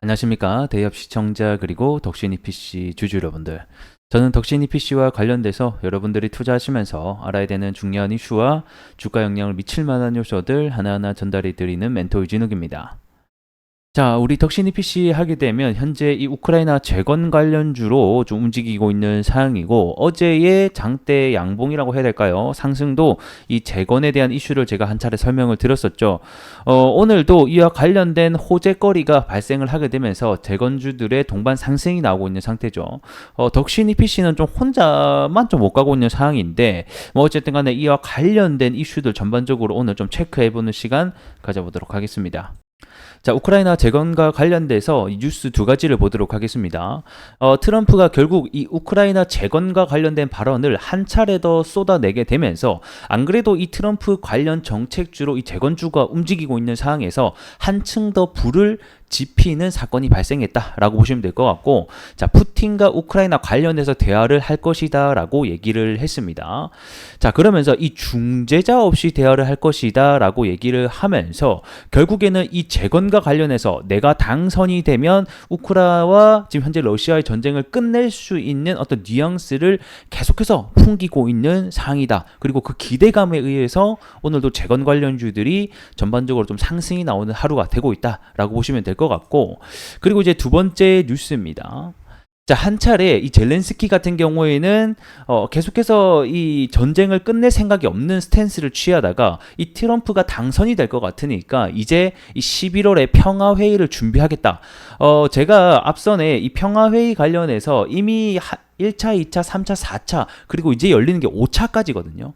안녕하십니까. 대기업 시청자 그리고 덕신이 PC 주주 여러분들. 저는 덕신이 PC와 관련돼서 여러분들이 투자하시면서 알아야 되는 중요한 이슈와 주가 영향을 미칠 만한 요소들 하나하나 전달해 드리는 멘토 유진욱입니다. 자, 우리 덕신이 PC 하게 되면 현재 이 우크라이나 재건 관련주로 좀 움직이고 있는 상황이고, 어제의 장대 양봉이라고 해야 될까요? 상승도 이 재건에 대한 이슈를 제가 한 차례 설명을 드렸었죠. 오늘도 이와 관련된 호재거리가 발생을 하게 되면서 재건주들의 동반 상승이 나오고 있는 상태죠. 덕신이 PC는 좀 혼자만 좀 못 가고 있는 상황인데, 뭐 어쨌든 간에 이와 관련된 이슈들 전반적으로 오늘 좀 체크해보는 시간 가져보도록 하겠습니다. 자, 우크라이나 재건과 관련돼서 이 뉴스 두 가지를 보도록 하겠습니다. 트럼프가 결국 이 우크라이나 재건과 관련된 발언을 한 차례 더 쏟아내게 되면서, 안 그래도 이 트럼프 관련 정책주로 이 재건주가 움직이고 있는 상황에서 한층 더 불을 지피는 사건이 발생했다라고 보시면 될 것 같고, 자, 푸틴과 우크라이나 관련해서 대화를 할 것이다라고 얘기를 했습니다. 자, 그러면서 이 중재자 없이 대화를 할 것이다라고 얘기를 하면서 결국에는 이 재건과 관련해서 내가 당선이 되면 우크라이나와 지금 현재 러시아의 전쟁을 끝낼 수 있는 어떤 뉘앙스를 계속해서 풍기고 있는 상황이다. 그리고 그 기대감에 의해서 오늘도 재건 관련주들이 전반적으로 좀 상승이 나오는 하루가 되고 있다라고 보시면 될 것 같고, 그리고 이제 두 번째 뉴스입니다. 자, 한 차례 이 젤렌스키 같은 경우에는 계속해서 이 전쟁을 끝낼 생각이 없는 스탠스를 취하다가 이 트럼프가 당선이 될 것 같으니까 이제 이 11월에 평화회의를 준비하겠다. 제가 앞선에 이 평화회의 관련해서 이미 1차, 2차, 3차, 4차 그리고 이제 열리는 게 5차까지거든요.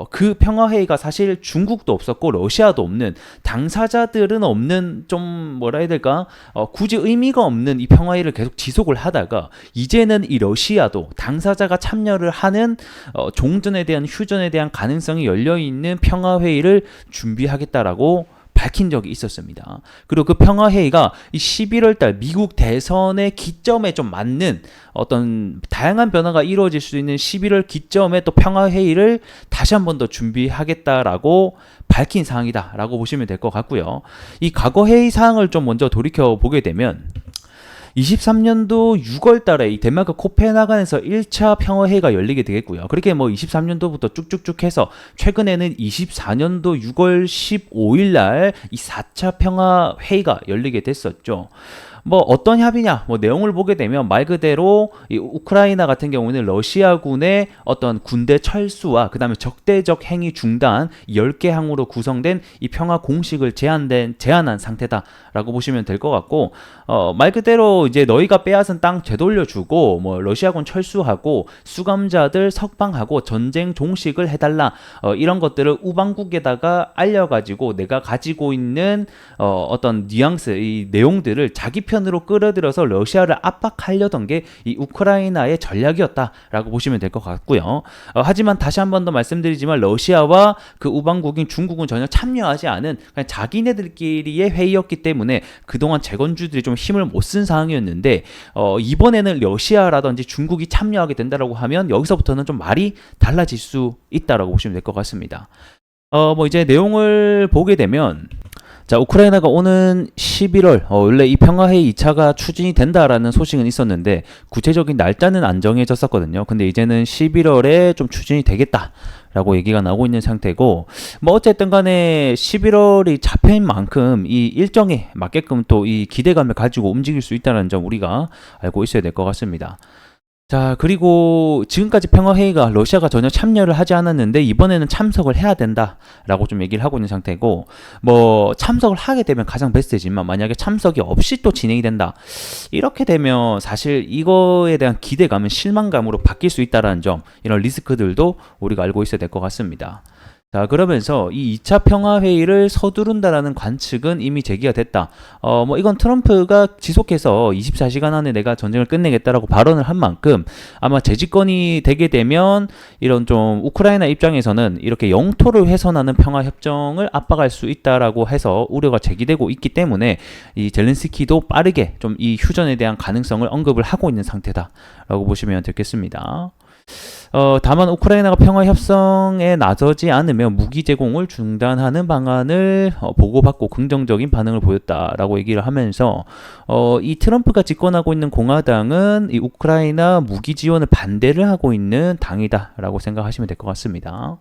그 평화회의가 사실 중국도 없었고 러시아도 없는, 당사자들은 없는, 좀 뭐라 해야 될까, 굳이 의미가 없는 이 평화회의를 계속 지속을 하다가 이제는 이 러시아도 당사자가 참여를 하는 종전에 대한, 휴전에 대한 가능성이 열려있는 평화회의를 준비하겠다라고 밝힌 적이 있었습니다. 그리고 그 평화회의가 이 11월 달 미국 대선의 기점에 좀 맞는 어떤 다양한 변화가 이루어질 수 있는 11월 기점에 또 평화회의를 다시 한 번 더 준비하겠다라고 밝힌 사항이다라고 보시면 될 것 같고요. 이 과거 회의 사항을 좀 먼저 돌이켜 보게 되면 23년도 6월 달에 이 덴마크 코펜하겐에서 1차 평화회의가 열리게 되겠고요. 그렇게 뭐 23년도부터 쭉쭉쭉 해서 최근에는 24년도 6월 15일 날 이 4차 평화회의가 열리게 됐었죠. 뭐 어떤 협의냐, 뭐 내용을 보게 되면 말 그대로 이 우크라이나 같은 경우는 러시아군의 어떤 군대 철수와 그 다음에 적대적 행위 중단 10개 항으로 구성된 이 평화 공식을 제안한 상태다라고 보시면 될 것 같고, 말 그대로 이제 너희가 빼앗은 땅 되돌려주고 뭐 러시아군 철수하고 수감자들 석방하고 전쟁 종식을 해달라, 이런 것들을 우방국에다가 알려가지고 내가 가지고 있는 어떤 뉘앙스, 이 내용들을 자기 편으로 끌어들여서 러시아를 압박하려던 게 이 우크라이나의 전략이었다라고 보시면 될 것 같고요. 하지만 다시 한 번 더 말씀드리지만 러시아와 그 우방국인 중국은 전혀 참여하지 않은 그냥 자기네들끼리의 회의였기 때문에 그동안 재건주들이 좀 힘을 못 쓴 상황이었는데, 이번에는 러시아라든지 중국이 참여하게 된다라고 하면 여기서부터는 좀 말이 달라질 수 있다라고 보시면 될 것 같습니다. 뭐 이제 내용을 보게 되면, 자, 우크라이나가 오는 11월, 원래 이 평화회의 2차가 추진이 된다라는 소식은 있었는데 구체적인 날짜는 안 정해졌었거든요. 근데 이제는 11월에 좀 추진이 되겠다라고 얘기가 나오고 있는 상태고, 뭐 어쨌든 간에 11월이 잡혀인 만큼 이 일정에 맞게끔 또 이 기대감을 가지고 움직일 수 있다는 점 우리가 알고 있어야 될 것 같습니다. 자, 그리고 지금까지 평화회의가 러시아가 전혀 참여를 하지 않았는데 이번에는 참석을 해야 된다라고 좀 얘기를 하고 있는 상태고, 뭐 참석을 하게 되면 가장 베스트지만 만약에 참석이 없이 또 진행이 된다, 이렇게 되면 사실 이거에 대한 기대감은 실망감으로 바뀔 수 있다는 점, 이런 리스크들도 우리가 알고 있어야 될 것 같습니다. 자, 그러면서 이 2차 평화회의를 서두른다라는 관측은 이미 제기가 됐다. 뭐 이건 트럼프가 지속해서 24시간 안에 내가 전쟁을 끝내겠다라고 발언을 한 만큼 아마 재집권이 되게 되면 이런 좀 우크라이나 입장에서는 이렇게 영토를 훼손하는 평화협정을 압박할 수 있다라고 해서 우려가 제기되고 있기 때문에 이 젤렌스키도 빠르게 좀 이 휴전에 대한 가능성을 언급을 하고 있는 상태다라고 보시면 되겠습니다. 다만 우크라이나가 평화 협상에 나서지 않으면 무기 제공을 중단하는 방안을 보고받고 긍정적인 반응을 보였다라고 얘기를 하면서 이 트럼프가 집권하고 있는 공화당은 이 우크라이나 무기 지원을 반대를 하고 있는 당이다라고 생각하시면 될 것 같습니다.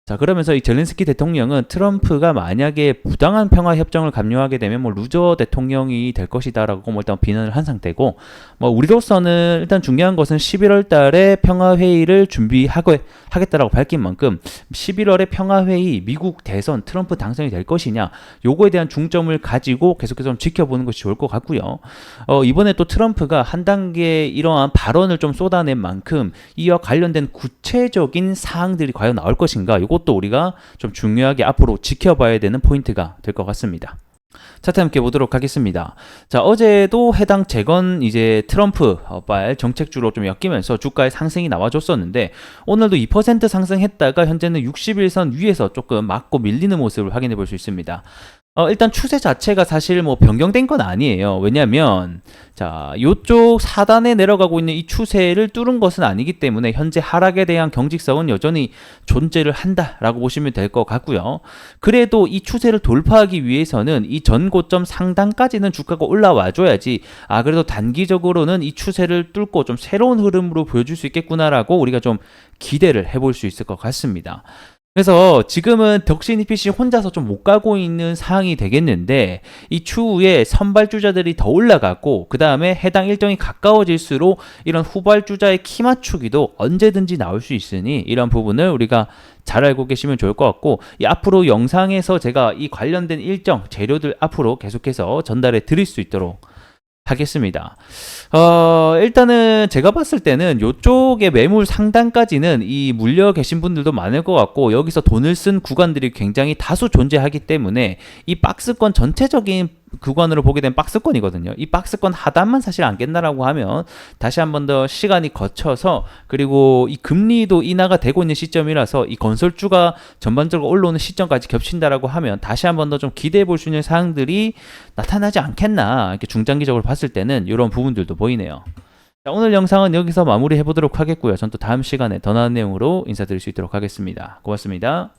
자, 그러면서 이 젤렌스키 대통령은 트럼프가 만약에 부당한 평화 협정을 감료하게 되면 뭐 루저 대통령이 될 것이다라고 뭐 일단 비난을 한 상태고, 뭐 우리로서는 일단 중요한 것은 11월 달에 평화 회의를 준비하겠다라고 밝힌 만큼 11월에 평화 회의, 미국 대선, 트럼프 당선이 될 것이냐, 요거에 대한 중점을 가지고 계속해서 좀 지켜보는 것이 좋을 것 같고요. 이번에 또 트럼프가 한 단계 이러한 발언을 좀 쏟아낸 만큼 이와 관련된 구체적인 사항들이 과연 나올 것인가, 이것도 우리가 좀 중요하게 앞으로 지켜봐야 되는 포인트가 될 것 같습니다. 차트 함께 보도록 하겠습니다. 자, 어제도 해당 재건 이제 트럼프발 정책주로 좀 엮이면서 주가의 상승이 나와줬었는데, 오늘도 2% 상승했다가 현재는 61선 위에서 조금 맞고 밀리는 모습을 확인해 볼 수 있습니다. 일단 추세 자체가 사실 뭐 변경된 건 아니에요. 왜냐면 자, 요쪽 사단에 내려가고 있는 이 추세를 뚫은 것은 아니기 때문에 현재 하락에 대한 경직성은 여전히 존재를 한다라고 보시면 될 것 같고요. 그래도 이 추세를 돌파하기 위해서는 이 전고점 상단까지는 주가가 올라와 줘야지, 그래도 단기적으로는 이 추세를 뚫고 좀 새로운 흐름으로 보여줄 수 있겠구나라고 우리가 좀 기대를 해볼 수 있을 것 같습니다. 그래서 지금은 덕신 EPC 혼자서 좀 못 가고 있는 상황이 되겠는데, 이 추후에 선발주자들이 더 올라가고 그 다음에 해당 일정이 가까워질수록 이런 후발주자의 키 맞추기도 언제든지 나올 수 있으니 이런 부분을 우리가 잘 알고 계시면 좋을 것 같고, 이 앞으로 영상에서 제가 이 관련된 일정, 재료들 앞으로 계속해서 전달해 드릴 수 있도록 하겠습니다. 일단은 제가 봤을 때는 이쪽의 매물 상단까지는 이 물려 계신 분들도 많을 것 같고, 여기서 돈을 쓴 구간들이 굉장히 다수 존재하기 때문에 이 박스권 전체적인 구간으로 보게 된 박스권이거든요. 이 박스권 하단만 사실 안 깬다라고 하면 다시 한 번 더 시간이 거쳐서, 그리고 이 금리도 인하가 되고 있는 시점이라서 이 건설주가 전반적으로 올라오는 시점까지 겹친다라고 하면 다시 한 번 더 좀 기대해 볼 수 있는 사항들이 나타나지 않겠나, 이렇게 중장기적으로 봤을 때는 이런 부분들도 보이네요. 자, 오늘 영상은 여기서 마무리해 보도록 하겠고요. 전 또 다음 시간에 더 나은 내용으로 인사드릴 수 있도록 하겠습니다. 고맙습니다.